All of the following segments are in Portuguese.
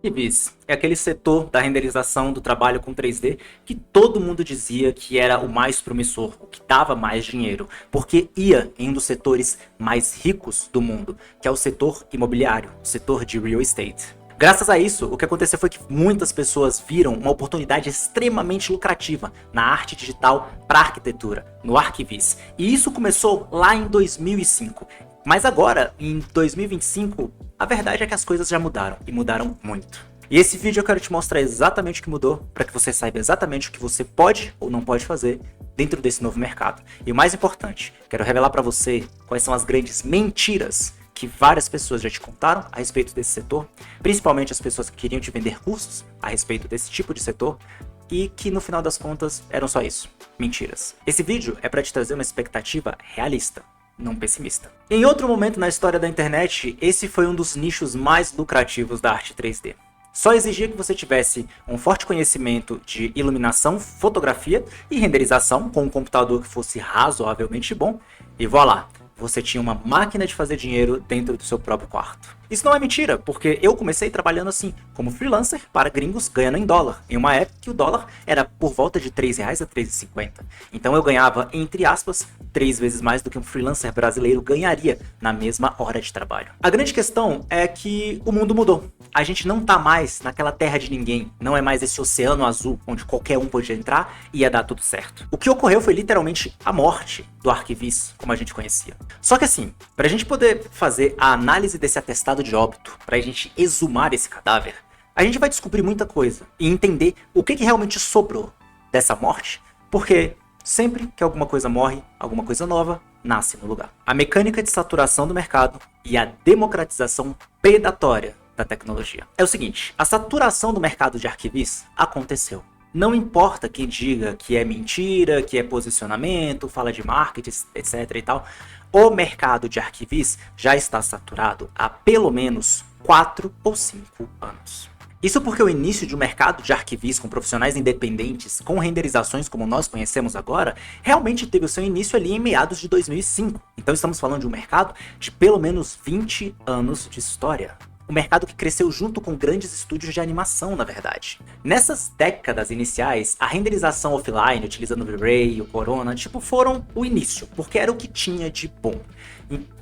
Arquivis é aquele setor da renderização do trabalho com 3D que todo mundo dizia que era o mais promissor, o que dava mais dinheiro, porque ia em um dos setores mais ricos do mundo, que é o setor imobiliário, o setor de real estate. Graças a isso, o que aconteceu foi que muitas pessoas viram uma oportunidade extremamente lucrativa na arte digital para arquitetura, no Arquivis. E isso começou lá em 2005. Mas agora, em 2025, a verdade é que as coisas já mudaram, e mudaram muito. E esse vídeo eu quero te mostrar exatamente o que mudou, para que você saiba exatamente o que você pode ou não pode fazer dentro desse novo mercado. E o mais importante, quero revelar para você quais são as grandes mentiras que várias pessoas já te contaram a respeito desse setor, principalmente as pessoas que queriam te vender cursos a respeito desse tipo de setor, e que no final das contas eram só isso, mentiras. Esse vídeo é para te trazer uma expectativa realista, não pessimista. Em outro momento na história da internet, esse foi um dos nichos mais lucrativos da arte 3D. Só exigia que você tivesse um forte conhecimento de iluminação, fotografia e renderização com um computador que fosse razoavelmente bom, e voilá! Você tinha uma máquina de fazer dinheiro dentro do seu próprio quarto. Isso não é mentira, porque eu comecei trabalhando assim, como freelancer para gringos ganhando em dólar, em uma época que o dólar era por volta de R$ 3 a 3,50. Então eu ganhava, entre aspas, 3 vezes mais do que um freelancer brasileiro ganharia na mesma hora de trabalho. A grande questão é que o mundo mudou. A gente não tá mais naquela terra de ninguém, não é mais esse oceano azul onde qualquer um podia entrar e ia dar tudo certo. O que ocorreu foi literalmente a morte do Arquivis, como a gente conhecia. Só que assim, para a gente poder fazer a análise desse atestado de óbito, para a gente exumar esse cadáver, a gente vai descobrir muita coisa e entender o que realmente sobrou dessa morte, porque sempre que alguma coisa morre, alguma coisa nova nasce no lugar. A mecânica de saturação do mercado e a democratização predatória da tecnologia. É o seguinte, a saturação do mercado de arquivis aconteceu. Não importa quem diga que é mentira, que é posicionamento, fala de marketing, etc e tal, o mercado de arquivis já está saturado há pelo menos 4 ou 5 anos. Isso porque o início de um mercado de arquivis com profissionais independentes, com renderizações como nós conhecemos agora, realmente teve o seu início ali em meados de 2005. Então estamos falando de um mercado de pelo menos 20 anos de história. Um mercado que cresceu junto com grandes estúdios de animação, na verdade. Nessas décadas iniciais, a renderização offline, utilizando o V-Ray, o Corona, foram o início, porque era o que tinha de bom.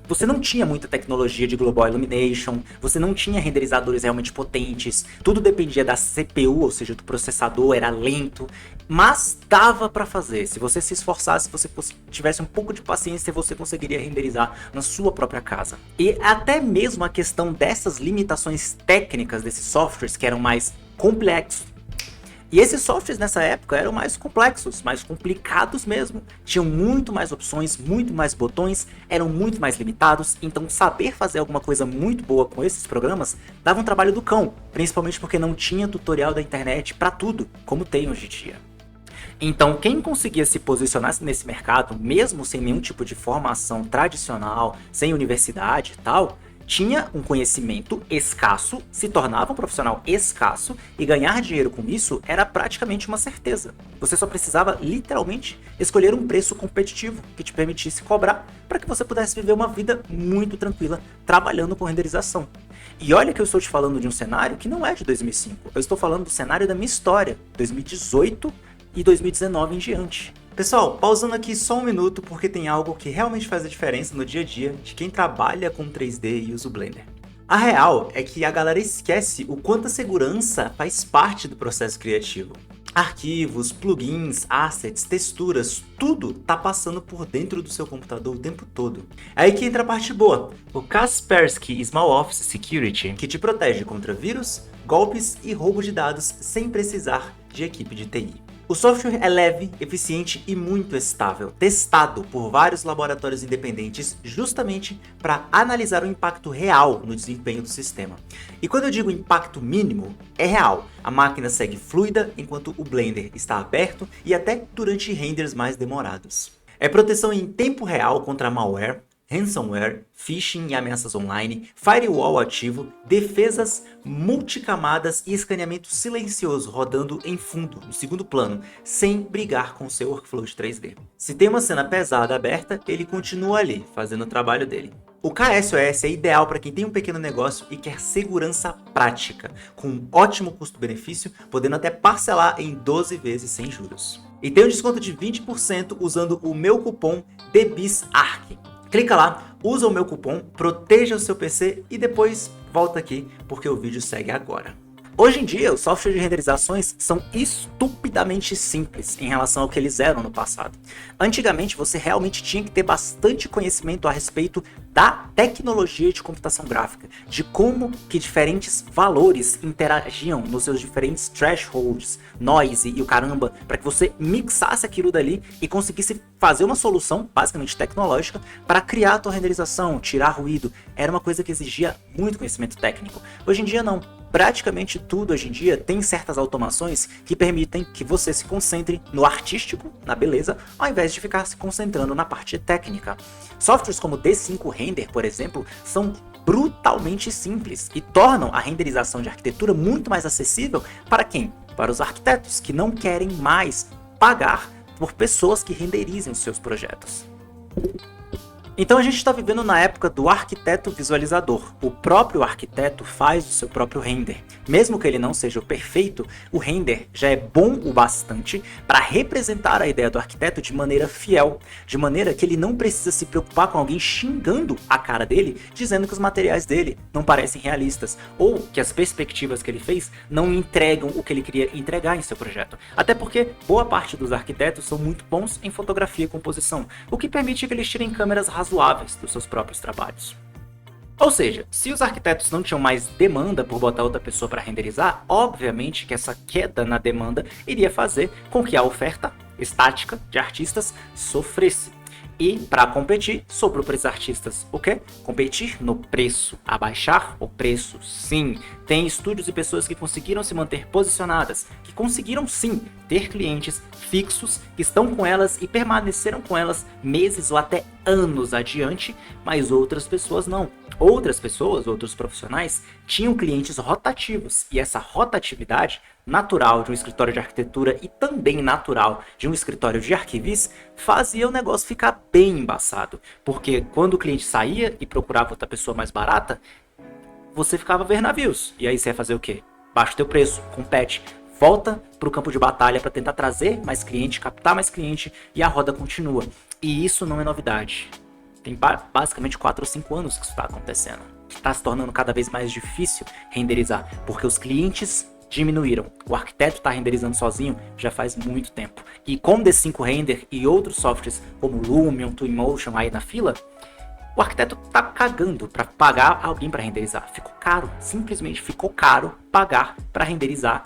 Você não tinha muita tecnologia de Global Illumination, você não tinha renderizadores realmente potentes, tudo dependia da CPU, ou seja, do processador, era lento, mas dava para fazer. Se você se esforçasse, se você tivesse um pouco de paciência, você conseguiria renderizar na sua própria casa. E até mesmo a questão dessas limitações técnicas desses softwares que eram mais complexos. E esses softwares nessa época eram mais complexos, mais complicados mesmo. Tinham muito mais opções, muito mais botões, eram muito mais limitados. Então saber fazer alguma coisa muito boa com esses programas dava um trabalho do cão. Principalmente porque não tinha tutorial da internet para tudo, como tem hoje em dia. Então quem conseguia se posicionar nesse mercado, mesmo sem nenhum tipo de formação tradicional, sem universidade e tal, tinha um conhecimento escasso, se tornava um profissional escasso e ganhar dinheiro com isso era praticamente uma certeza. Você só precisava literalmente escolher um preço competitivo que te permitisse cobrar para que você pudesse viver uma vida muito tranquila trabalhando com renderização. E olha que eu estou te falando de um cenário que não é de 2005, eu estou falando do cenário da minha história, 2018 e 2019 em diante. Pessoal, pausando aqui só um minuto porque tem algo que realmente faz a diferença no dia a dia de quem trabalha com 3D e usa o Blender. A real é que a galera esquece o quanto a segurança faz parte do processo criativo. Arquivos, plugins, assets, texturas, tudo tá passando por dentro do seu computador o tempo todo. É aí que entra a parte boa, o Kaspersky Small Office Security, que te protege contra vírus, golpes e roubo de dados sem precisar de equipe de TI. O software é leve, eficiente e muito estável, testado por vários laboratórios independentes justamente para analisar o impacto real no desempenho do sistema. E quando eu digo impacto mínimo, é real. A máquina segue fluida enquanto o Blender está aberto e até durante renders mais demorados. É proteção em tempo real contra malware, ransomware, phishing e ameaças online, firewall ativo, defesas multicamadas e escaneamento silencioso rodando em fundo, no segundo plano, sem brigar com seu workflow de 3D. Se tem uma cena pesada aberta, ele continua ali, fazendo o trabalho dele. O KSOS é ideal para quem tem um pequeno negócio e quer segurança prática, com um ótimo custo-benefício, podendo até parcelar em 12 vezes sem juros. E tem um desconto de 20% usando o meu cupom DBISARC. Clica lá, usa o meu cupom, proteja o seu PC e depois volta aqui porque o vídeo segue agora. Hoje em dia, os softwares de renderizações são estupidamente simples em relação ao que eles eram no passado. Antigamente, você realmente tinha que ter bastante conhecimento a respeito da tecnologia de computação gráfica, de como que diferentes valores interagiam nos seus diferentes thresholds, noise e o caramba, para que você mixasse aquilo dali e conseguisse fazer uma solução, basicamente tecnológica, para criar a tua renderização, tirar ruído. Era uma coisa que exigia muito conhecimento técnico. Hoje em dia, não. Praticamente tudo hoje em dia tem certas automações que permitem que você se concentre no artístico, na beleza, ao invés de ficar se concentrando na parte técnica. Softwares como D5 Render, por exemplo, são brutalmente simples e tornam a renderização de arquitetura muito mais acessível para quem? Para os arquitetos que não querem mais pagar por pessoas que renderizem os seus projetos. Então a gente está vivendo na época do arquiteto visualizador. O próprio arquiteto faz o seu próprio render. Mesmo que ele não seja o perfeito, o render já é bom o bastante para representar a ideia do arquiteto de maneira fiel, de maneira que ele não precisa se preocupar com alguém xingando a cara dele, dizendo que os materiais dele não parecem realistas, ou que as perspectivas que ele fez não entregam o que ele queria entregar em seu projeto. Até porque boa parte dos arquitetos são muito bons em fotografia e composição, o que permite que eles tirem câmeras razoáveis dos seus próprios trabalhos. Ou seja, se os arquitetos não tinham mais demanda por botar outra pessoa para renderizar, obviamente que essa queda na demanda iria fazer com que a oferta estática de artistas sofresse. E, para competir, sobrou para os artistas o quê? Competir no preço. Abaixar o preço, sim. Tem estúdios e pessoas que conseguiram se manter posicionadas, que conseguiram sim ter clientes fixos, que estão com elas e permaneceram com elas meses ou até anos adiante, mas outras pessoas não. Outras pessoas, outros profissionais, tinham clientes rotativos, e essa rotatividade natural de um escritório de arquitetura e também natural de um escritório de arquivis fazia o negócio ficar bem embaçado, porque quando o cliente saía e procurava outra pessoa mais barata, você ficava a ver navios, e aí você ia fazer o quê? Baixa o teu preço, compete, volta para o campo de batalha para tentar trazer mais cliente, captar mais cliente, e a roda continua. E isso não é novidade. Tem basicamente 4 ou 5 anos que isso está acontecendo. Está se tornando cada vez mais difícil renderizar, porque os clientes diminuíram. O arquiteto está renderizando sozinho já faz muito tempo. E com D5 Render e outros softwares como Lumion, Twinmotion aí na fila, o arquiteto tá cagando para pagar alguém para renderizar. Ficou caro, simplesmente ficou caro pagar para renderizar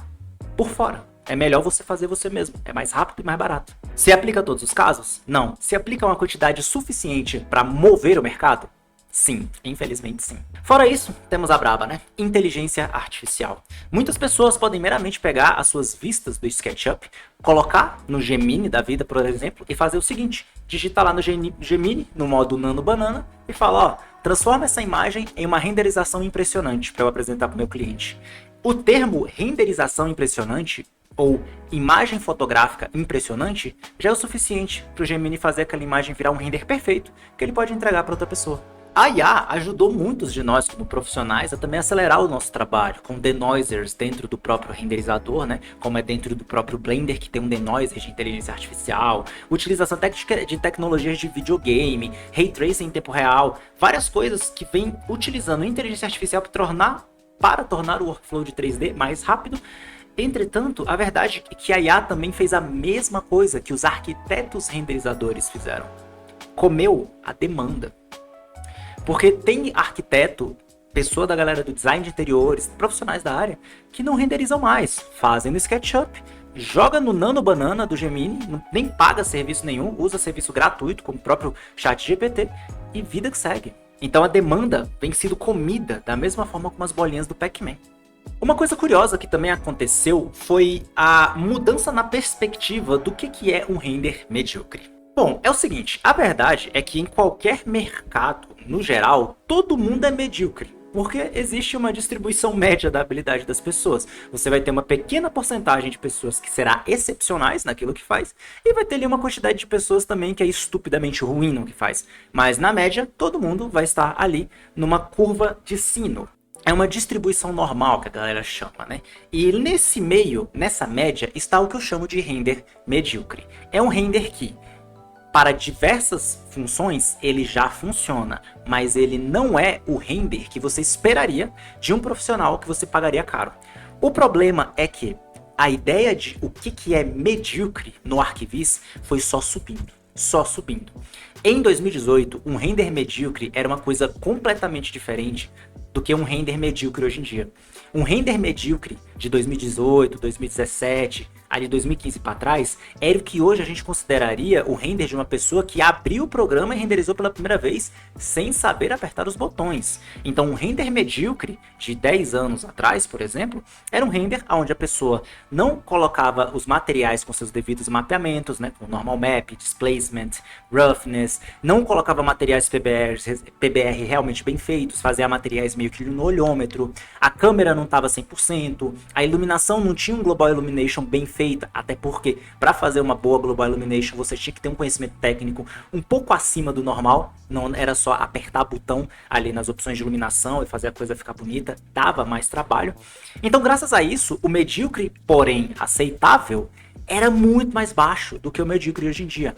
por fora. É melhor você fazer você mesmo, é mais rápido e mais barato. Se aplica a todos os casos? Não. Se aplica uma quantidade suficiente para mover o mercado? Sim, infelizmente sim. Fora isso, temos a braba, né? Inteligência artificial. Muitas pessoas podem meramente pegar as suas vistas do SketchUp, colocar no Gemini da vida, por exemplo, e fazer o seguinte: digita lá no Gemini, no modo Nano Banana, e fala, ó, transforma essa imagem em uma renderização impressionante para eu apresentar para o meu cliente. O termo renderização impressionante ou imagem fotográfica impressionante já é o suficiente para o Gemini fazer aquela imagem virar um render perfeito que ele pode entregar para outra pessoa. A IA ajudou muitos de nós como profissionais a também acelerar o nosso trabalho, com denoisers dentro do próprio renderizador, né? Como é dentro do próprio Blender, que tem um denoiser de inteligência artificial, utilização de tecnologias de videogame, ray tracing em tempo real, várias coisas que vêm utilizando inteligência artificial para tornar o workflow de 3D mais rápido. Entretanto, a verdade é que a IA também fez a mesma coisa que os arquitetos renderizadores fizeram. Comeu a demanda. Porque tem arquiteto, pessoa da galera do design de interiores, profissionais da área, que não renderizam mais. Fazem no SketchUp, joga no Nano Banana do Gemini, nem paga serviço nenhum, usa serviço gratuito, como o próprio ChatGPT, e vida que segue. Então a demanda vem sendo comida da mesma forma como as bolinhas do Pac-Man. Uma coisa curiosa que também aconteceu foi a mudança na perspectiva do que é um render medíocre. Bom, é o seguinte, a verdade é que em qualquer mercado, no geral, todo mundo é medíocre. Porque existe uma distribuição média da habilidade das pessoas. Você vai ter uma pequena porcentagem de pessoas que será excepcionais naquilo que faz, e vai ter ali uma quantidade de pessoas também que é estupidamente ruim no que faz. Mas na média, todo mundo vai estar ali numa curva de sino. É uma distribuição normal que a galera chama, né? E nesse meio, nessa média, está o que eu chamo de render medíocre. É um render que, para diversas funções, ele já funciona, mas ele não é o render que você esperaria de um profissional que você pagaria caro. O problema é que a ideia de o que é medíocre no Arquivis foi só subindo. Só subindo. Em 2018, um render medíocre era uma coisa completamente diferente do que um render medíocre hoje em dia. Um render medíocre de 2018, 2017, ali 2015 para trás, era o que hoje a gente consideraria o render de uma pessoa que abriu o programa e renderizou pela primeira vez sem saber apertar os botões. Então, um render medíocre de 10 anos atrás, por exemplo, era um render onde a pessoa não colocava os materiais com seus devidos mapeamentos, né, com normal map, displacement, roughness, não colocava materiais PBR realmente bem feitos, fazia materiais meio que no olhômetro, a câmera não estava 100%, a iluminação não tinha um Global Illumination bem feita, até porque para fazer uma boa Global Illumination você tinha que ter um conhecimento técnico um pouco acima do normal, não era só apertar botão ali nas opções de iluminação e fazer a coisa ficar bonita, dava mais trabalho. Então, graças a isso, o medíocre, porém aceitável, era muito mais baixo do que o medíocre hoje em dia.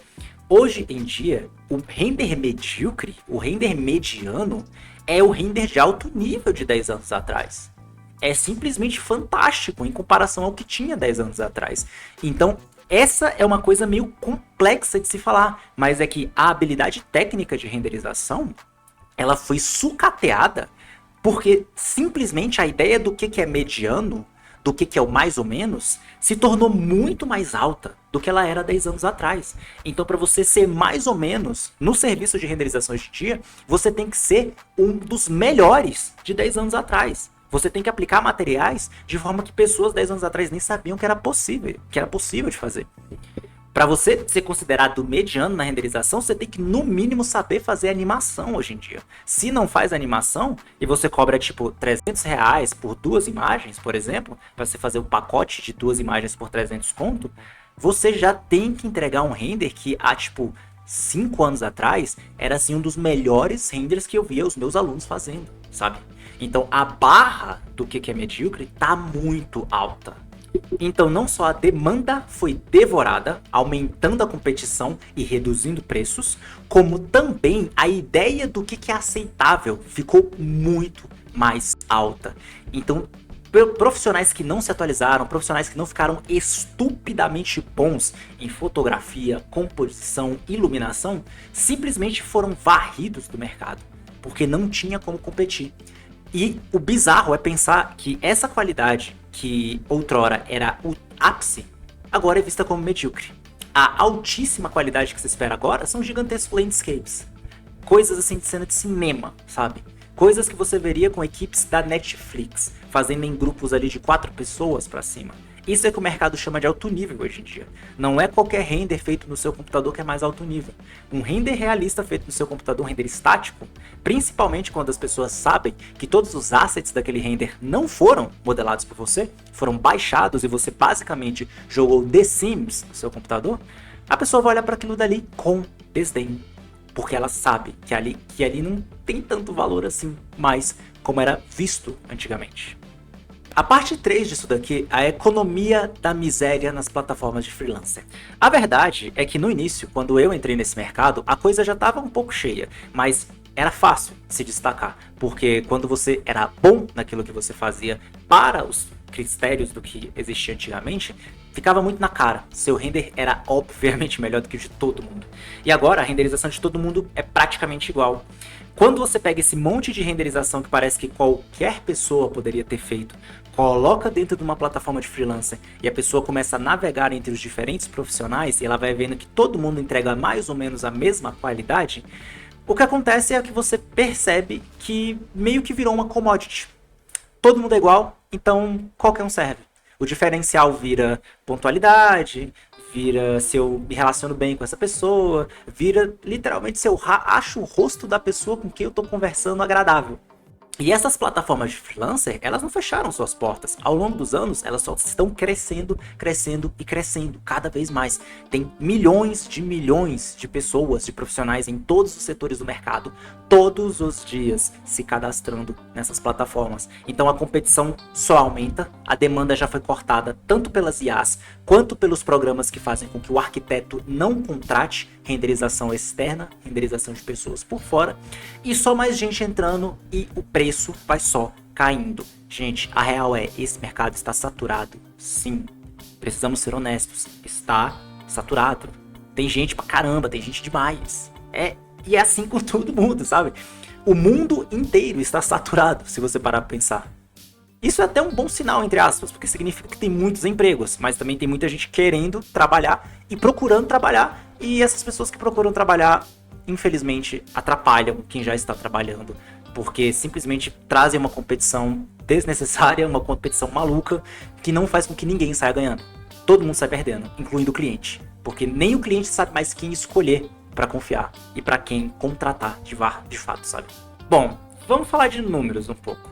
Hoje em dia, o render medíocre, o render mediano, é o render de alto nível de 10 anos atrás. É simplesmente fantástico em comparação ao que tinha 10 anos atrás. Então, essa é uma coisa meio complexa de se falar, mas é que a habilidade técnica de renderização, ela foi sucateada porque simplesmente a ideia do que é mediano, do que é o mais ou menos, se tornou muito mais alta do que ela era 10 anos atrás. Então, para você ser mais ou menos no serviço de renderização hoje em dia, você tem que ser um dos melhores de 10 anos atrás. Você tem que aplicar materiais de forma que pessoas 10 anos atrás nem sabiam que era possível de fazer. Para você ser considerado mediano na renderização, você tem que no mínimo saber fazer animação hoje em dia. Se não faz animação e você cobra tipo R$300 por 2 imagens, por exemplo, para você fazer um pacote de 2 imagens por 300 conto, você já tem que entregar um render que há tipo 5 anos atrás era assim um dos melhores renders que eu via os meus alunos fazendo, sabe? Então a barra do que é medíocre tá muito alta. Então não só a demanda foi devorada, aumentando a competição e reduzindo preços, como também a ideia do que é aceitável ficou muito mais alta. Então profissionais que não se atualizaram, profissionais que não ficaram estupidamente bons em fotografia, composição, iluminação, simplesmente foram varridos do mercado, porque não tinha como competir. E o bizarro é pensar que essa qualidade, que outrora era o ápice, agora é vista como medíocre. A altíssima qualidade que se espera agora são gigantescos landscapes. Coisas assim de cena de cinema, sabe? Coisas que você veria com equipes da Netflix, fazendo em grupos ali de 4 pessoas pra cima. Isso é que o mercado chama de alto nível hoje em dia. Não é qualquer render feito no seu computador que é mais alto nível. Um render realista feito no seu computador, um render estático, principalmente quando as pessoas sabem que todos os assets daquele render não foram modelados por você, foram baixados e você basicamente jogou The Sims no seu computador, a pessoa vai olhar para aquilo dali com desdém. Porque ela sabe que ali não tem tanto valor assim mais como era visto antigamente. A parte 3 disso daqui é a economia da miséria nas plataformas de freelancer. A verdade é que no início, quando eu entrei nesse mercado, a coisa já estava um pouco cheia, mas era fácil se destacar, porque quando você era bom naquilo que você fazia para os critérios do que existia antigamente, ficava muito na cara. Seu render era obviamente melhor do que o de todo mundo. E agora a renderização de todo mundo é praticamente igual. Quando você pega esse monte de renderização que parece que qualquer pessoa poderia ter feito, coloca dentro de uma plataforma de freelancer e a pessoa começa a navegar entre os diferentes profissionais e ela vai vendo que todo mundo entrega mais ou menos a mesma qualidade, o que acontece é que você percebe que meio que virou uma commodity. Todo mundo é igual, então qualquer um serve. O diferencial vira pontualidade, vira se eu me relaciono bem com essa pessoa, vira literalmente se eu acho o rosto da pessoa com quem eu tô conversando agradável. E essas plataformas de freelancer, elas não fecharam suas portas. Ao longo dos anos, elas só estão crescendo, crescendo e crescendo cada vez mais. Tem milhões de pessoas, de profissionais em todos os setores do mercado, todos os dias se cadastrando nessas plataformas. Então a competição só aumenta, a demanda já foi cortada tanto pelas IAs quanto pelos programas que fazem com que o arquiteto não contrate renderização externa, renderização de pessoas por fora, e só mais gente entrando e o preço vai só caindo. Gente, a real é, esse mercado está saturado, sim. Precisamos ser honestos, está saturado. Tem gente pra caramba, tem gente demais. E é assim com todo mundo, sabe? O mundo inteiro está saturado, se você parar pra pensar. Isso é até um bom sinal, entre aspas, porque significa que tem muitos empregos, mas também tem muita gente querendo trabalhar e procurando trabalhar, e essas pessoas que procuram trabalhar, infelizmente, atrapalham quem já está trabalhando, porque simplesmente trazem uma competição desnecessária, uma competição maluca, que não faz com que ninguém saia ganhando. Todo mundo sai perdendo, incluindo o cliente, porque nem o cliente sabe mais quem escolher para confiar e para quem contratar de fato, sabe? Bom, vamos falar de números um pouco.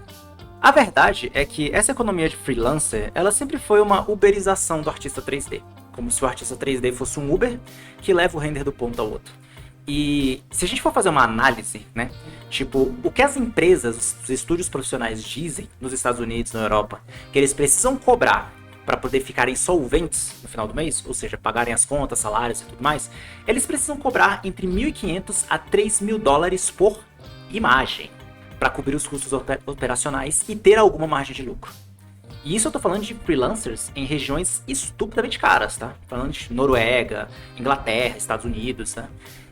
A verdade é que essa economia de freelancer, ela sempre foi uma uberização do artista 3D. Como se o artista 3D fosse um Uber que leva o render do ponto ao outro. E se a gente for fazer uma análise, né? Tipo, o que as empresas, os estúdios profissionais dizem nos Estados Unidos, na Europa, que eles precisam cobrar para poder ficarem solventes no final do mês, ou seja, pagarem as contas, salários e tudo mais, eles precisam cobrar entre $1.500 a $3.000 por imagem, para cobrir os custos operacionais e ter alguma margem de lucro. E isso eu tô falando de freelancers em regiões estupidamente caras, tá? Falando de Noruega, Inglaterra, Estados Unidos, tá?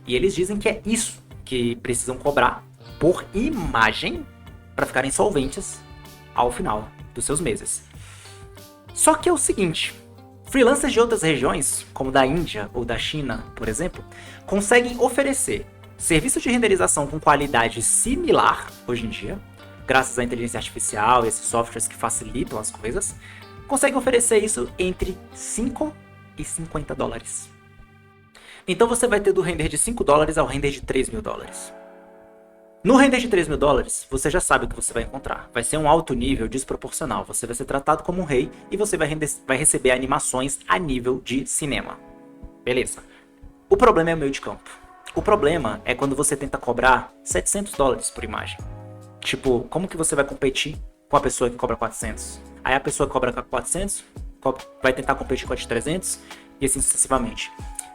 E eles dizem que é isso que precisam cobrar por imagem para ficarem solventes ao final dos seus meses. Só que é o seguinte, freelancers de outras regiões, como da Índia ou da China, por exemplo, conseguem oferecer serviço de renderização com qualidade similar hoje em dia, graças à inteligência artificial e esses softwares que facilitam as coisas, conseguem oferecer isso entre $5 e $50. Então você vai ter do render de $5 ao render de $3.000. No render de $3.000, você já sabe o que você vai encontrar. Vai ser um alto nível desproporcional. Você vai ser tratado como um rei e você vai receber animações a nível de cinema. Beleza. O problema é o meio de campo. O problema é quando você tenta cobrar $700 por imagem. Tipo, como que você vai competir com a pessoa que cobra 400? Aí a pessoa que cobra 400 vai tentar competir com a de 300 e assim sucessivamente.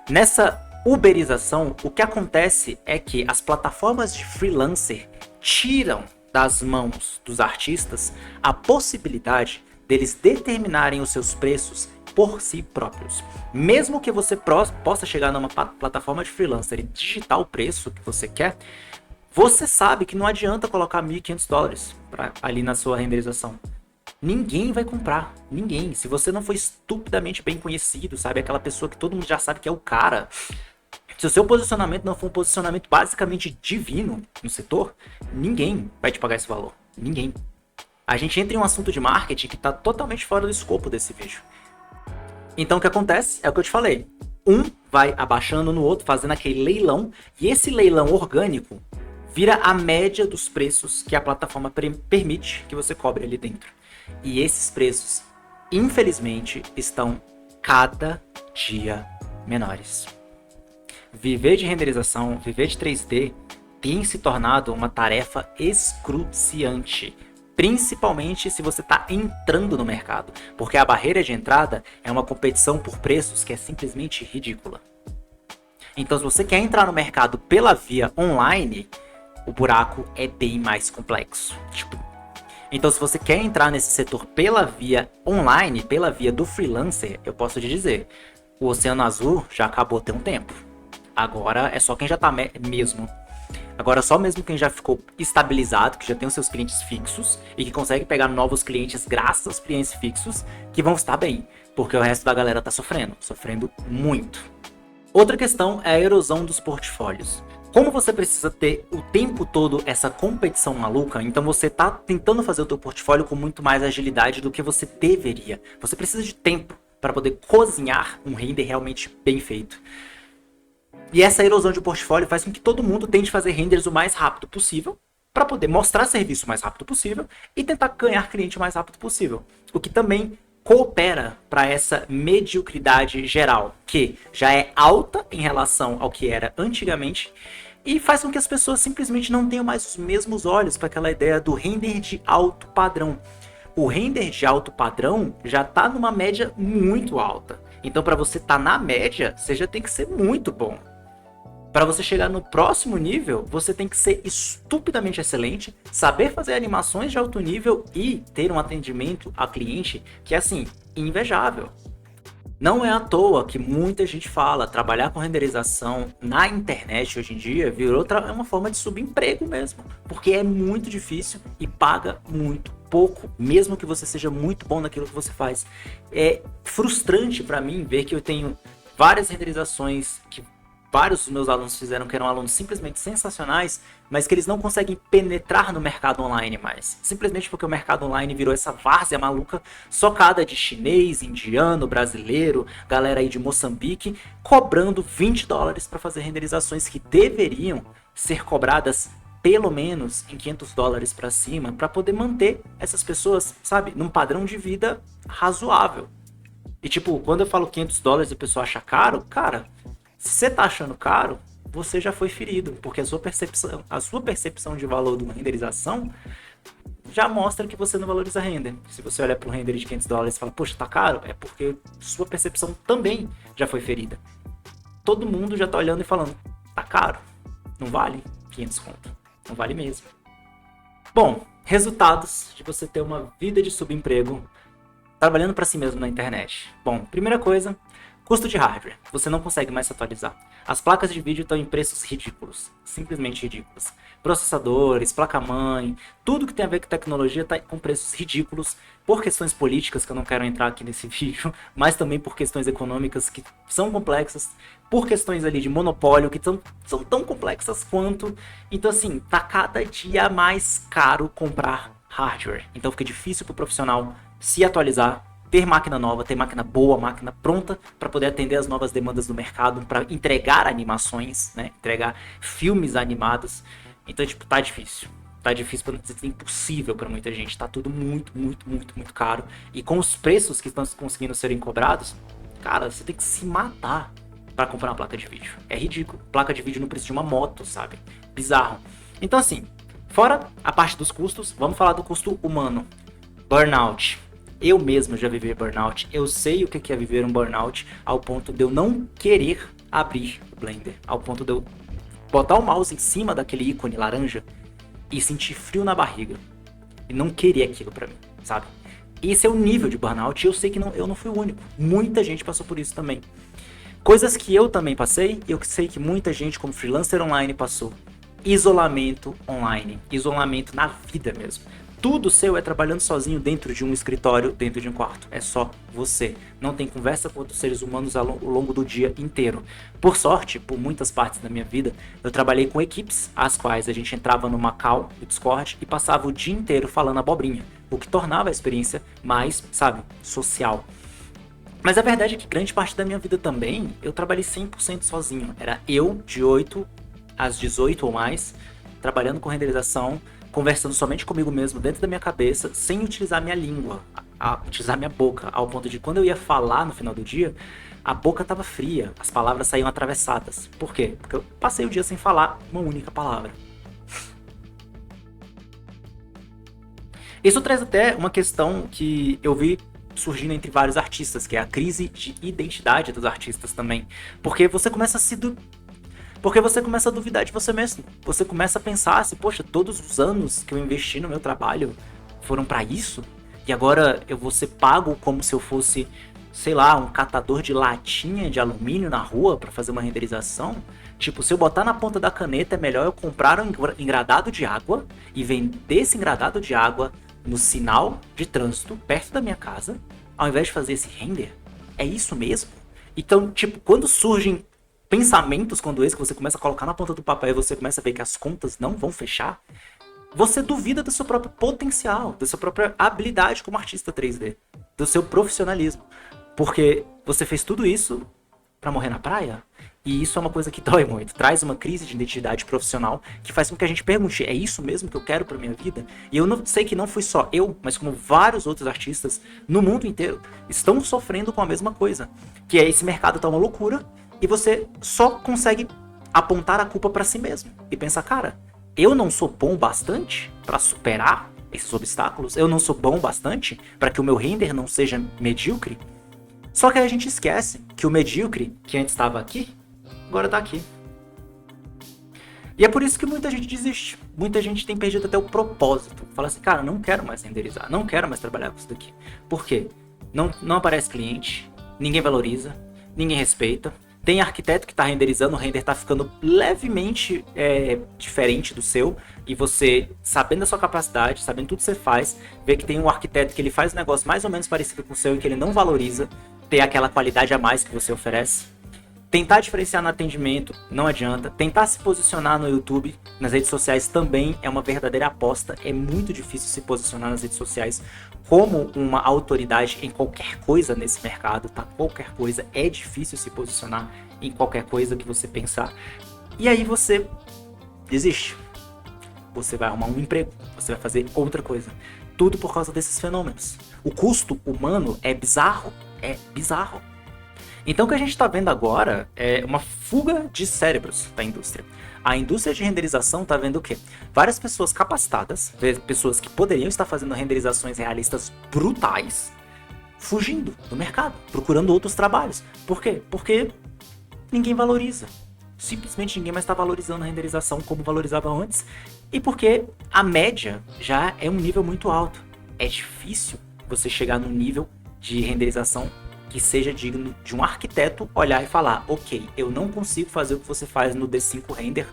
Nessa uberização, o que acontece é que as plataformas de freelancer tiram das mãos dos artistas a possibilidade deles determinarem os seus preços por si próprios. Mesmo que você possa chegar numa plataforma de freelancer e digitar o preço que você quer, você sabe que não adianta colocar $1.500 ali na sua renderização. Ninguém vai comprar, ninguém. Se você não for estupidamente bem conhecido, sabe, aquela pessoa que todo mundo já sabe que é o cara, se o seu posicionamento não for um posicionamento basicamente divino no setor, ninguém vai te pagar esse valor. Ninguém. A gente entra em um assunto de marketing que está totalmente fora do escopo desse vídeo. Então o que acontece é o que eu te falei. Um vai abaixando no outro, fazendo aquele leilão, e esse leilão orgânico vira a média dos preços que a plataforma permite que você cobre ali dentro. E esses preços, infelizmente, estão cada dia menores. Viver de renderização, viver de 3D, tem se tornado uma tarefa excruciante. Principalmente se você está entrando no mercado, porque a barreira de entrada é uma competição por preços que é simplesmente ridícula. Então, se você quer entrar no mercado pela via online, o buraco é bem mais complexo. Então, se você quer entrar nesse setor pela via online, pela via do freelancer, eu posso te dizer, o Oceano Azul já acabou tem um tempo. Agora é só quem já está mesmo. Agora só mesmo quem já ficou estabilizado, que já tem os seus clientes fixos e que consegue pegar novos clientes graças aos clientes fixos, que vão estar bem, porque o resto da galera tá sofrendo muito. Outra questão é a erosão dos portfólios. Como você precisa ter o tempo todo essa competição maluca, então você tá tentando fazer o teu portfólio com muito mais agilidade do que você deveria. Você precisa de tempo para poder cozinhar um render realmente bem feito. E essa erosão de portfólio faz com que todo mundo tente fazer renders o mais rápido possível para poder mostrar serviço o mais rápido possível e tentar ganhar cliente o mais rápido possível. O que também coopera para essa mediocridade geral, que já é alta em relação ao que era antigamente, e faz com que as pessoas simplesmente não tenham mais os mesmos olhos para aquela ideia do render de alto padrão. O render de alto padrão já está numa média muito alta. Então, para você estar na média, você já tem que ser muito bom. Para você chegar no próximo nível, você tem que ser estupidamente excelente, saber fazer animações de alto nível e ter um atendimento a cliente que é, assim, invejável. Não é à toa que muita gente fala, trabalhar com renderização na internet hoje em dia virou uma forma de subemprego mesmo, porque é muito difícil e paga muito pouco, mesmo que você seja muito bom naquilo que você faz. É frustrante para mim ver que eu tenho várias renderizações que vários dos meus alunos fizeram, que eram alunos simplesmente sensacionais, mas que eles não conseguem penetrar no mercado online mais. Simplesmente porque o mercado online virou essa várzea maluca, socada de chinês, indiano, brasileiro, galera aí de Moçambique, cobrando $20 para fazer renderizações que deveriam ser cobradas pelo menos em $500 para cima, para poder manter essas pessoas, sabe, num padrão de vida razoável. E tipo, quando eu falo $500 e a pessoa acha caro, cara, se você tá achando caro, você já foi ferido, porque a sua percepção de valor de uma renderização já mostra que você não valoriza render. Se você olha para um render de $500 e fala, poxa, tá caro, é porque sua percepção também já foi ferida. Todo mundo já tá olhando e falando, tá caro, não vale 500 conto, não vale mesmo. Bom, resultados de você ter uma vida de subemprego trabalhando para si mesmo na internet. Bom, primeira coisa, custo de hardware. Você não consegue mais se atualizar. As placas de vídeo estão em preços ridículos. Simplesmente ridículos. Processadores, placa-mãe, tudo que tem a ver com tecnologia está com preços ridículos por questões políticas, que eu não quero entrar aqui nesse vídeo, mas também por questões econômicas que são complexas, por questões ali de monopólio que são tão complexas quanto. Então assim, tá cada dia mais caro comprar hardware. Então fica difícil para o profissional se atualizar, ter máquina nova, ter máquina boa, máquina pronta para poder atender as novas demandas do mercado, para entregar animações, né? Entregar filmes animados. Então, tipo, tá difícil. Tá difícil, para não dizer impossível para muita gente. Tá tudo muito, muito, muito, muito caro. E com os preços que estão conseguindo serem cobrados, cara, você tem que se matar para comprar uma placa de vídeo. É ridículo. Placa de vídeo no preço de uma moto, sabe? Bizarro. Então, assim, fora a parte dos custos, vamos falar do custo humano. Burnout. Eu mesmo já vivi burnout, eu sei o que é viver um burnout, ao ponto de eu não querer abrir o Blender, ao ponto de eu botar o mouse em cima daquele ícone laranja e sentir frio na barriga, e não querer aquilo pra mim, sabe? Esse é o nível de burnout, e eu sei que eu não fui o único, muita gente passou por isso também. Coisas que eu também passei, eu sei que muita gente como freelancer online passou. Isolamento online, isolamento na vida mesmo. Tudo seu é trabalhando sozinho dentro de um escritório, dentro de um quarto. É só você. Não tem conversa com outros seres humanos ao longo do dia inteiro. Por sorte, por muitas partes da minha vida, eu trabalhei com equipes, as quais a gente entrava numa call, no Discord, e passava o dia inteiro falando abobrinha. O que tornava a experiência mais, sabe, social. Mas a verdade é que grande parte da minha vida também, eu trabalhei 100% sozinho. Era eu, de 8 às 18 ou mais, trabalhando com renderização, conversando somente comigo mesmo dentro da minha cabeça, sem utilizar minha língua, utilizar minha boca, ao ponto de quando eu ia falar no final do dia, a boca estava fria, as palavras saíam atravessadas. Por quê? Porque eu passei o dia sem falar uma única palavra. Isso traz até uma questão que eu vi surgindo entre vários artistas, que é a crise de identidade dos artistas também. Porque você começa a duvidar de você mesmo. Você começa a pensar assim, poxa, todos os anos que eu investi no meu trabalho foram pra isso? E agora eu vou ser pago como se eu fosse, sei lá, um catador de latinha de alumínio na rua pra fazer uma renderização? Tipo, se eu botar na ponta da caneta, é melhor eu comprar um engradado de água e vender esse engradado de água no sinal de trânsito perto da minha casa, ao invés de fazer esse render? É isso mesmo? Então, tipo, quando surgem pensamentos quando esse que você começa a colocar na ponta do papel e você começa a ver que as contas não vão fechar, você duvida do seu próprio potencial, da sua própria habilidade como artista 3D, do seu profissionalismo. Porque você fez tudo isso pra morrer na praia? E isso é uma coisa que dói muito, traz uma crise de identidade profissional que faz com que a gente pergunte, é isso mesmo que eu quero pra minha vida? E eu não sei que não fui só eu, mas como vários outros artistas no mundo inteiro estão sofrendo com a mesma coisa, que é esse mercado tá uma loucura e você só consegue apontar a culpa pra si mesmo e pensar, cara, eu não sou bom bastante pra superar esses obstáculos, eu não sou bom bastante pra que o meu render não seja medíocre. Só que aí a gente esquece que o medíocre, que antes estava aqui, agora tá aqui. E é por isso que muita gente desiste. Muita gente tem perdido até o propósito. Fala assim, cara, não quero mais renderizar, não quero mais trabalhar com isso daqui. Por quê? Não aparece cliente, ninguém valoriza, ninguém respeita. Tem arquiteto que tá renderizando, o render tá ficando levemente diferente do seu. E você, sabendo da sua capacidade, sabendo tudo que você faz, vê que tem um arquiteto que ele faz um negócio mais ou menos parecido com o seu e que ele não valoriza ter aquela qualidade a mais que você oferece. Tentar diferenciar no atendimento não adianta. Tentar se posicionar no YouTube, nas redes sociais também é uma verdadeira aposta. É muito difícil se posicionar nas redes sociais como uma autoridade em qualquer coisa nesse mercado, tá? Qualquer coisa. É difícil se posicionar em qualquer coisa que você pensar. E aí você desiste. Você vai arrumar um emprego. Você vai fazer outra coisa. Tudo por causa desses fenômenos. O custo humano é bizarro. É bizarro. Então o que a gente está vendo agora é uma fuga de cérebros da indústria. A indústria de renderização está vendo o quê? Várias pessoas capacitadas, pessoas que poderiam estar fazendo renderizações realistas brutais, fugindo do mercado, procurando outros trabalhos. Por quê? Porque ninguém valoriza. Simplesmente ninguém mais está valorizando a renderização como valorizava antes. E porque a média já é um nível muito alto. É difícil você chegar no nível de renderização que seja digno de um arquiteto olhar e falar, ok, eu não consigo fazer o que você faz no D5 Render,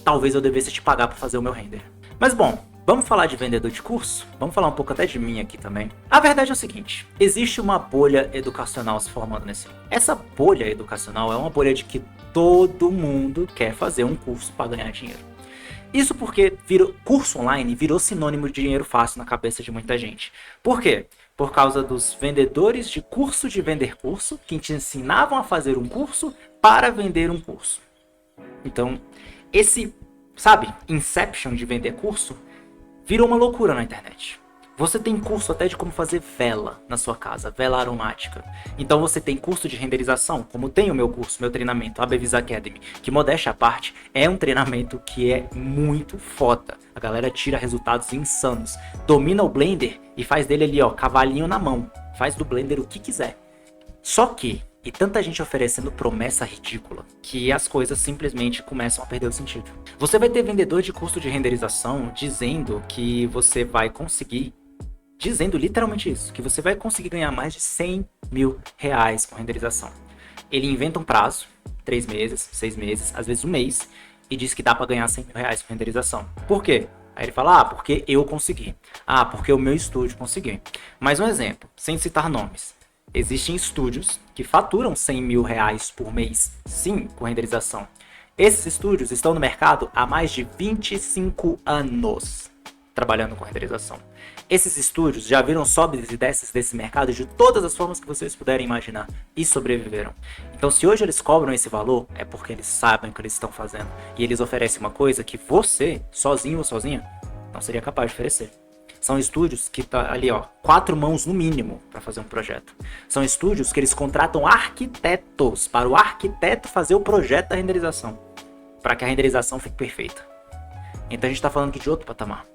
talvez eu devesse te pagar para fazer o meu render. Mas bom, vamos falar de vendedor de curso? Vamos falar um pouco até de mim aqui também. A verdade é o seguinte, existe uma bolha educacional se formando nesse mundo. Essa bolha educacional é uma bolha de que todo mundo quer fazer um curso para ganhar dinheiro. Isso porque curso online virou sinônimo de dinheiro fácil na cabeça de muita gente. Por quê? Por causa dos vendedores de curso de vender curso, que te ensinavam a fazer um curso para vender um curso. Então, esse, Inception de vender curso, virou uma loucura na internet. Você tem curso até de como fazer vela na sua casa, vela aromática. Então você tem curso de renderização, como tem o meu curso, meu treinamento, a Bevis Academy, que modéstia à parte, é um treinamento que é muito foda. A galera tira resultados insanos, domina o Blender e faz dele ali, ó, cavalinho na mão. Faz do Blender o que quiser. Só que, e tanta gente oferecendo promessa ridícula, que as coisas simplesmente começam a perder o sentido. Você vai ter vendedor de curso de renderização dizendo que você vai conseguir, dizendo literalmente isso, que você vai conseguir ganhar mais de 100 mil reais com renderização. Ele inventa um prazo, 3 meses, 6 meses, às vezes um mês, e diz que dá para ganhar 100 mil reais com renderização. Por quê? Aí ele fala, porque eu consegui. Porque o meu estúdio conseguiu. Mais um exemplo, sem citar nomes. Existem estúdios que faturam 100 mil reais por mês, sim, com renderização. Esses estúdios estão no mercado há mais de 25 anos trabalhando com renderização. Esses estúdios já viram sobes e desces desse mercado de todas as formas que vocês puderem imaginar e sobreviveram. Então, se hoje eles cobram esse valor, é porque eles sabem o que eles estão fazendo. E eles oferecem uma coisa que você, sozinho ou sozinha, não seria capaz de oferecer. São estúdios que tá ali, ó, 4 mãos no mínimo para fazer um projeto. São estúdios que eles contratam arquitetos para o arquiteto fazer o projeto da renderização, para que a renderização fique perfeita. Então a gente está falando aqui de outro patamar.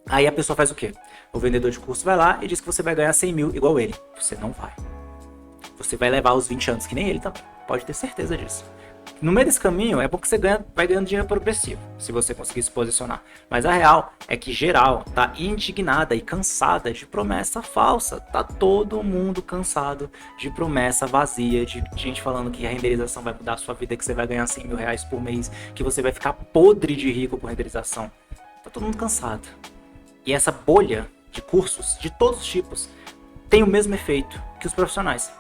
Aí a pessoa faz o quê? O vendedor de curso vai lá e diz que você vai ganhar 100 mil igual ele. Você não vai. Você vai levar os 20 anos que nem ele também. Pode ter certeza disso. No meio desse caminho, é bom que você vai ganhando dinheiro progressivo, se você conseguir se posicionar. Mas a real é que geral tá indignada e cansada de promessa falsa. Tá todo mundo cansado de promessa vazia, de gente falando que a renderização vai mudar a sua vida, que você vai ganhar 100 mil reais por mês, que você vai ficar podre de rico com renderização. Tá todo mundo cansado. E essa bolha de cursos, de todos os tipos, tem o mesmo efeito que os profissionais.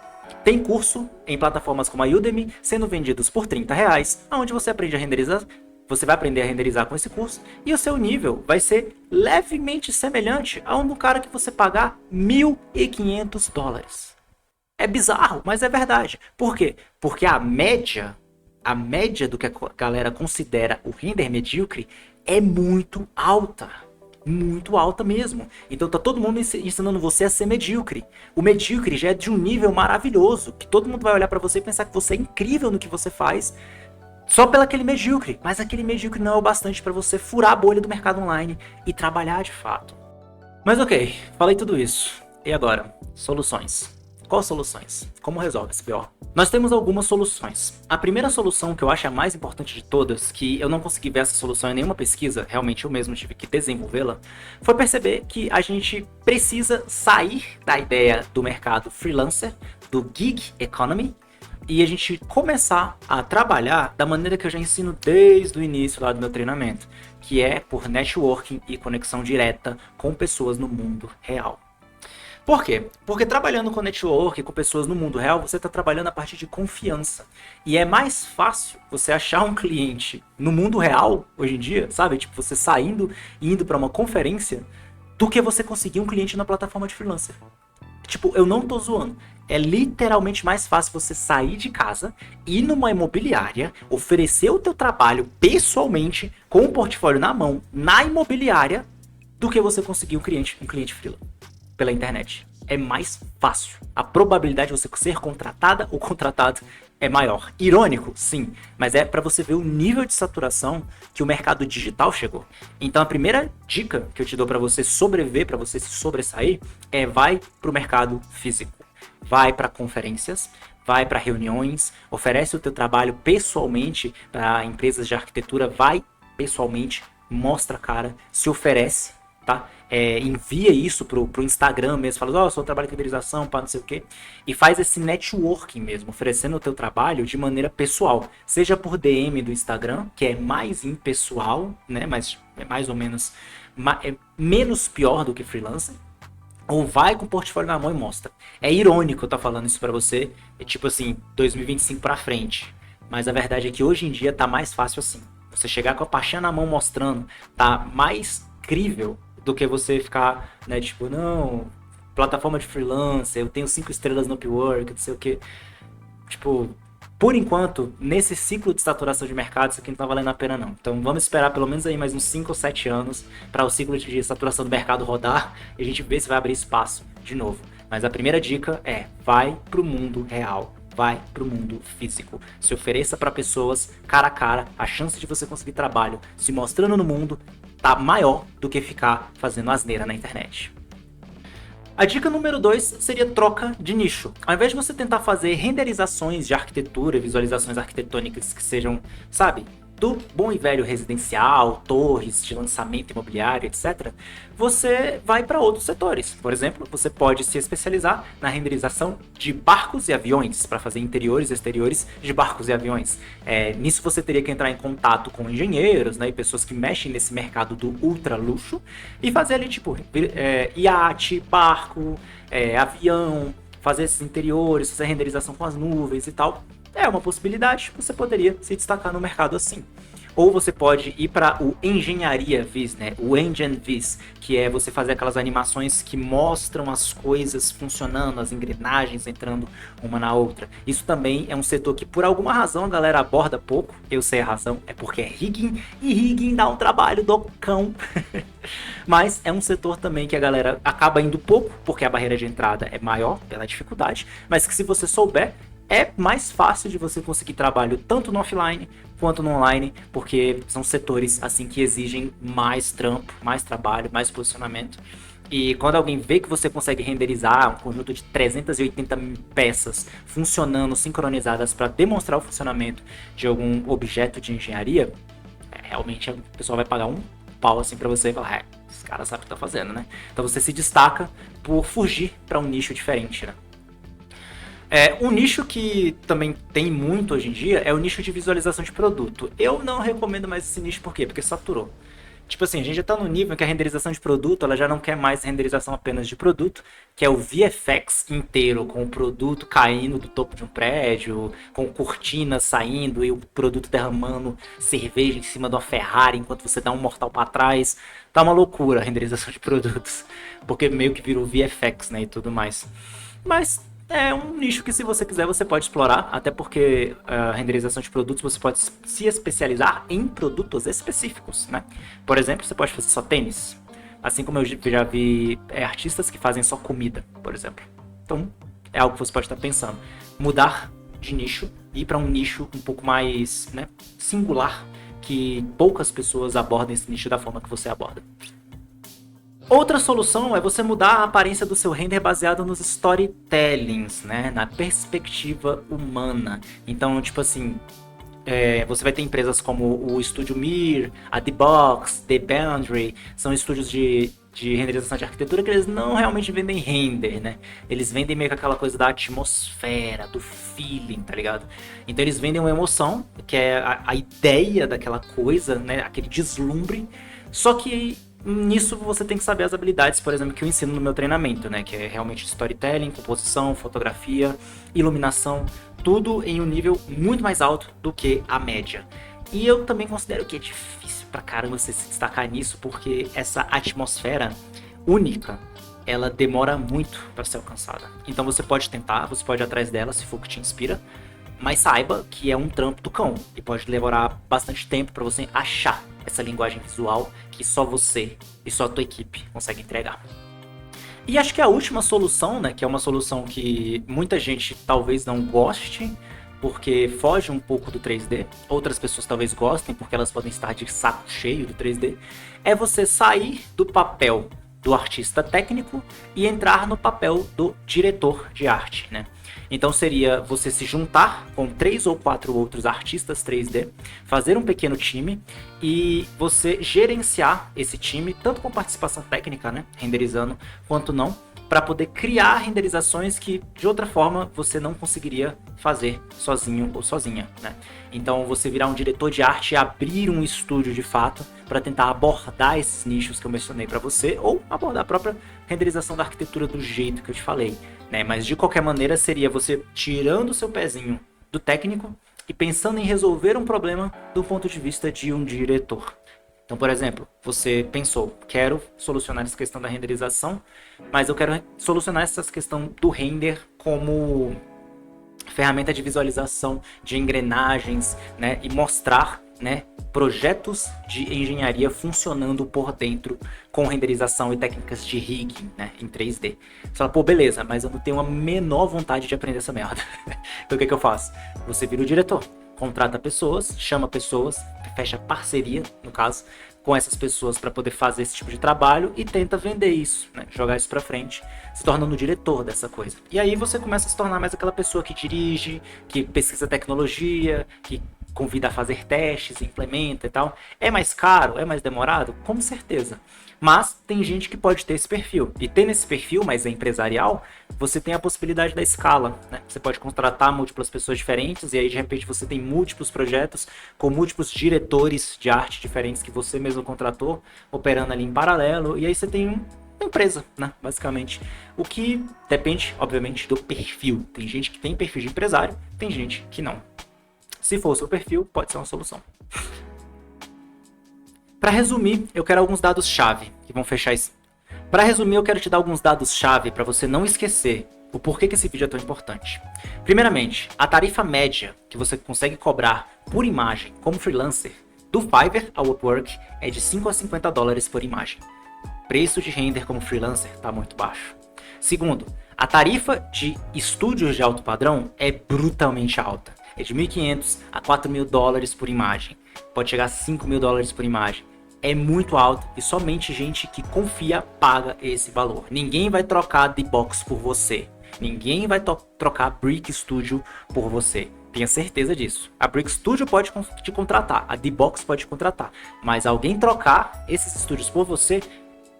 Tem curso em plataformas como a Udemy sendo vendidos por R$30, onde você aprende a renderizar, você vai aprender a renderizar com esse curso, e o seu nível vai ser levemente semelhante a um do cara que você pagar $1.500. É bizarro, mas é verdade. Por quê? Porque a média do que a galera considera o render medíocre é muito alta. Muito alta mesmo. Então tá todo mundo ensinando você a ser medíocre. O medíocre já é de um nível maravilhoso, que todo mundo vai olhar pra você e pensar que você é incrível no que você faz, só pelo aquele medíocre. Mas aquele medíocre não é o bastante pra você furar a bolha do mercado online e trabalhar de fato. Mas ok, falei tudo isso. E agora? Soluções. Quais soluções? Como resolve esse BO? Nós temos algumas soluções. A primeira solução, que eu acho a mais importante de todas, que eu não consegui ver essa solução em nenhuma pesquisa, realmente eu mesmo tive que desenvolvê-la, foi perceber que a gente precisa sair da ideia do mercado freelancer, do gig economy, e a gente começar a trabalhar da maneira que eu já ensino desde o início lá do meu treinamento, que é por networking e conexão direta com pessoas no mundo real. Por quê? Porque trabalhando com network, com pessoas no mundo real, você está trabalhando a partir de confiança. E é mais fácil você achar um cliente no mundo real, hoje em dia, sabe? Tipo, você saindo e indo para uma conferência, do que você conseguir um cliente na plataforma de freelancer. Tipo, eu não tô zoando. É literalmente mais fácil você sair de casa, ir numa imobiliária, oferecer o teu trabalho pessoalmente, com o portfólio na mão, na imobiliária, do que você conseguir um cliente freela pela internet. É mais fácil. A probabilidade de você ser contratada ou contratado é maior. Irônico, sim, mas é para você ver o nível de saturação que o mercado digital chegou. Então a primeira dica que eu te dou para você sobreviver, para você se sobressair, é vai pro mercado físico. Vai para conferências, vai para reuniões, oferece o teu trabalho pessoalmente para empresas de arquitetura, vai pessoalmente, mostra a cara, se oferece, tá? Envia isso pro Instagram mesmo, fala, sou trabalho de renderização, pá, não sei o que, e faz esse networking mesmo, oferecendo o teu trabalho de maneira pessoal, seja por DM do Instagram, que é mais impessoal, né, mas é mais ou menos, é menos pior do que freelancer, ou vai com o portfólio na mão e mostra. É irônico eu estar falando isso pra você, é tipo assim, 2025 pra frente, mas a verdade é que hoje em dia tá mais fácil assim, você chegar com a pastinha na mão mostrando, tá mais crível do que você ficar, né, tipo, não, plataforma de freelancer, eu tenho 5 estrelas no Upwork, não sei o que. Tipo, por enquanto, nesse ciclo de saturação de mercado, isso aqui não tá valendo a pena não. Então vamos esperar pelo menos aí mais uns 5 ou 7 anos para o ciclo de saturação do mercado rodar e a gente ver se vai abrir espaço de novo. Mas a primeira dica é, vai pro mundo real. Vai pro mundo físico. Se ofereça para pessoas cara a cara, a chance de você conseguir trabalho se mostrando no mundo tá maior do que ficar fazendo asneira na internet. A dica número 2 seria troca de nicho. Ao invés de você tentar fazer renderizações de arquitetura, visualizações arquitetônicas que sejam, sabe, do bom e velho residencial, torres de lançamento imobiliário, etc., você vai para outros setores. Por exemplo, você pode se especializar na renderização de barcos e aviões, para fazer interiores e exteriores de barcos e aviões. Nisso você teria que entrar em contato com engenheiros, né, e pessoas que mexem nesse mercado do ultra luxo, e fazer ali tipo iate, barco, avião, fazer esses interiores, fazer renderização com as nuvens e tal. É uma possibilidade, você poderia se destacar no mercado assim. Ou você pode ir para o engenharia viz, né? O engine viz, que é você fazer aquelas animações que mostram as coisas funcionando, as engrenagens entrando uma na outra. Isso também é um setor que por alguma razão a galera aborda pouco, eu sei a razão, é porque é rigging, e rigging dá um trabalho do cão. Mas é um setor também que a galera acaba indo pouco, porque a barreira de entrada é maior pela dificuldade, mas que se você souber, é mais fácil de você conseguir trabalho tanto no offline quanto no online, porque são setores assim que exigem mais trampo, mais trabalho, mais posicionamento. E quando alguém vê que você consegue renderizar um conjunto de 380 peças funcionando, sincronizadas para demonstrar o funcionamento de algum objeto de engenharia, realmente o pessoal vai pagar um pau assim para você e falar, esse cara sabe o que tá fazendo, né? Então você se destaca por fugir para um nicho diferente, né? Um nicho que também tem muito hoje em dia é o nicho de visualização de produto. Eu não recomendo mais esse nicho, por quê? Porque saturou. Tipo assim, a gente já tá no nível em que a renderização de produto, ela já não quer mais renderização apenas de produto, que é o VFX inteiro, com o produto caindo do topo de um prédio, com cortinas saindo e o produto derramando cerveja em cima de uma Ferrari enquanto você dá um mortal pra trás. Tá uma loucura a renderização de produtos, porque meio que virou VFX, né, e tudo mais. Mas É um nicho que, se você quiser, você pode explorar, até porque a renderização de produtos você pode se especializar em produtos específicos, né? Por exemplo, você pode fazer só tênis, assim como eu já vi artistas que fazem só comida, por exemplo. Então, é algo que você pode estar pensando. Mudar de nicho e ir para um nicho um pouco mais, né, singular, que poucas pessoas abordem esse nicho da forma que você aborda. Outra solução é você mudar a aparência do seu render baseado nos storytellings, né? Na perspectiva humana. Então, tipo assim, você vai ter empresas como o Estúdio Mir, a The Box, The Boundary, são estúdios de renderização de arquitetura que eles não realmente vendem render, né? Eles vendem meio que aquela coisa da atmosfera, do feeling, tá ligado? Então eles vendem uma emoção, que é a ideia daquela coisa, né? Aquele deslumbre, só que nisso você tem que saber as habilidades, por exemplo, que eu ensino no meu treinamento, né? Que é realmente storytelling, composição, fotografia, iluminação, tudo em um nível muito mais alto do que a média. E eu também considero que é difícil pra caramba você se destacar nisso, porque essa atmosfera única, ela demora muito para ser alcançada. Então você pode tentar, você pode ir atrás dela se for o que te inspira, mas saiba que é um trampo do cão e pode levar bastante tempo para você achar essa linguagem visual que só você e só a tua equipe consegue entregar. E acho que a última solução, né, que é uma solução que muita gente talvez não goste, porque foge um pouco do 3D, outras pessoas talvez gostem porque elas podem estar de saco cheio do 3D, é você sair do papel do artista técnico e entrar no papel do diretor de arte, né? Então seria você se juntar com 3 ou 4 outros artistas 3D, fazer um pequeno time e você gerenciar esse time, tanto com participação técnica, né, renderizando, quanto não, para poder criar renderizações que de outra forma você não conseguiria fazer sozinho ou sozinha, né? Então você virar um diretor de arte e abrir um estúdio de fato para tentar abordar esses nichos que eu mencionei para você, ou abordar a própria renderização da arquitetura do jeito que eu te falei, né? Mas de qualquer maneira seria você tirando o seu pezinho do técnico e pensando em resolver um problema do ponto de vista de um diretor. Então, por exemplo, você pensou, quero solucionar essa questão da renderização, mas eu quero solucionar essa questão do render como ferramenta de visualização de engrenagens, né, e mostrar, né, projetos de engenharia funcionando por dentro com renderização e técnicas de rigging, né, em 3D. Você fala, pô, beleza, mas eu não tenho a menor vontade de aprender essa merda. Então o que eu faço? Você vira o diretor, contrata pessoas, chama pessoas, fecha parceria, no caso, com essas pessoas para poder fazer esse tipo de trabalho e tenta vender isso, né? Jogar isso para frente, se tornando o diretor dessa coisa. E aí você começa a se tornar mais aquela pessoa que dirige, que pesquisa tecnologia, que convida a fazer testes, implementa e tal. É mais caro? É mais demorado? Com certeza. Mas tem gente que pode ter esse perfil. E tendo esse perfil mais empresarial, você tem a possibilidade da escala, né? Você pode contratar múltiplas pessoas diferentes e aí de repente você tem múltiplos projetos com múltiplos diretores de arte diferentes que você mesmo contratou, operando ali em paralelo. E aí você tem uma empresa, né? Basicamente. O que depende, obviamente, do perfil. Tem gente que tem perfil de empresário, tem gente que não. Se for o seu perfil, pode ser uma solução. Para resumir, eu quero alguns dados-chave que vão fechar isso. Para resumir, eu quero te dar alguns dados-chave para você não esquecer o porquê que esse vídeo é tão importante. Primeiramente, a tarifa média que você consegue cobrar por imagem como freelancer do Fiverr ao Upwork é de 5 a 50 dólares por imagem. Preço de render como freelancer está muito baixo. Segundo, a tarifa de estúdios de alto padrão é brutalmente alta. É de 1.500 a 4.000 dólares por imagem. Pode chegar a 5.000 dólares por imagem. É muito alto e somente gente que confia paga esse valor. Ninguém vai trocar The Box por você. Ninguém vai trocar Brick Studio por você. Tenha certeza disso. A Brick Studio pode te contratar, a The Box pode te contratar. Mas alguém trocar esses estúdios por você,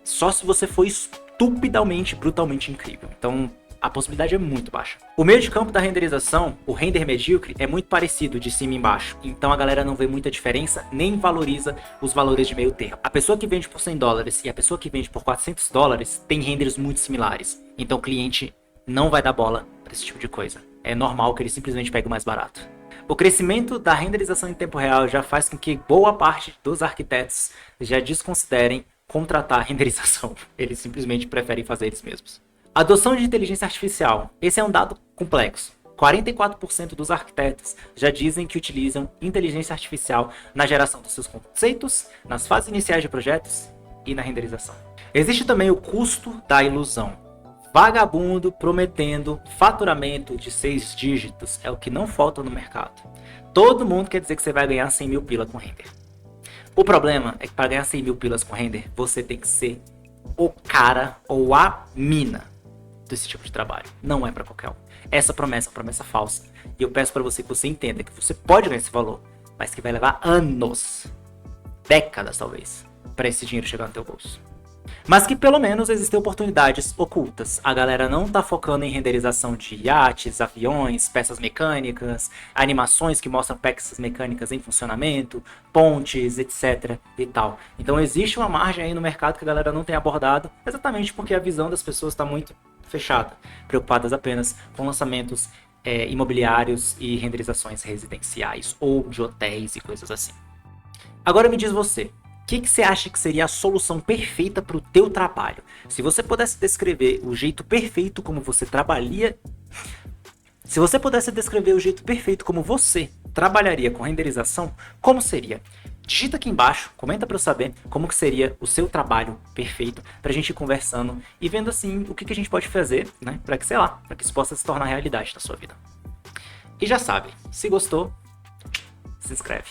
só se você for estupidamente, brutalmente incrível. Então, a possibilidade é muito baixa. O meio de campo da renderização, o render medíocre, é muito parecido de cima e embaixo. Então a galera não vê muita diferença, nem valoriza os valores de meio termo. A pessoa que vende por 100 dólares e a pessoa que vende por 400 dólares tem renders muito similares. Então o cliente não vai dar bola para esse tipo de coisa. É normal que ele simplesmente pegue o mais barato. O crescimento da renderização em tempo real já faz com que boa parte dos arquitetos já desconsiderem contratar renderização. Eles simplesmente preferem fazer eles mesmos. Adoção de inteligência artificial. Esse é um dado complexo. 44% dos arquitetos já dizem que utilizam inteligência artificial na geração dos seus conceitos, nas fases iniciais de projetos e na renderização. Existe também o custo da ilusão. Vagabundo prometendo faturamento de 6 dígitos é o que não falta no mercado. Todo mundo quer dizer que você vai ganhar 100 mil pila com render. O problema é que para ganhar 100 mil pilas com render, você tem que ser o cara ou a mina desse tipo de trabalho. Não é para qualquer um. Essa promessa é uma promessa falsa. E eu peço para você que você entenda que você pode ganhar esse valor, mas que vai levar anos, décadas talvez, para esse dinheiro chegar no teu bolso. Mas que pelo menos existem oportunidades ocultas. A galera não tá focando em renderização de iates, aviões, peças mecânicas, animações que mostram peças mecânicas em funcionamento, pontes, etc e tal. Então existe uma margem aí no mercado que a galera não tem abordado, exatamente porque a visão das pessoas está muito fechada, preocupadas apenas com lançamentos imobiliários e renderizações residenciais ou de hotéis e coisas assim. Agora me diz você, o que você acha que seria a solução perfeita para o teu trabalho? Se você pudesse descrever o jeito perfeito como você trabalharia... Se você pudesse descrever o jeito perfeito como você trabalharia com renderização, como seria? Digita aqui embaixo, comenta para eu saber como que seria o seu trabalho perfeito, para a gente ir conversando e vendo assim o que a gente pode fazer, né, para que, sei lá, para que isso possa se tornar realidade na sua vida. E já sabe, se gostou, se inscreve.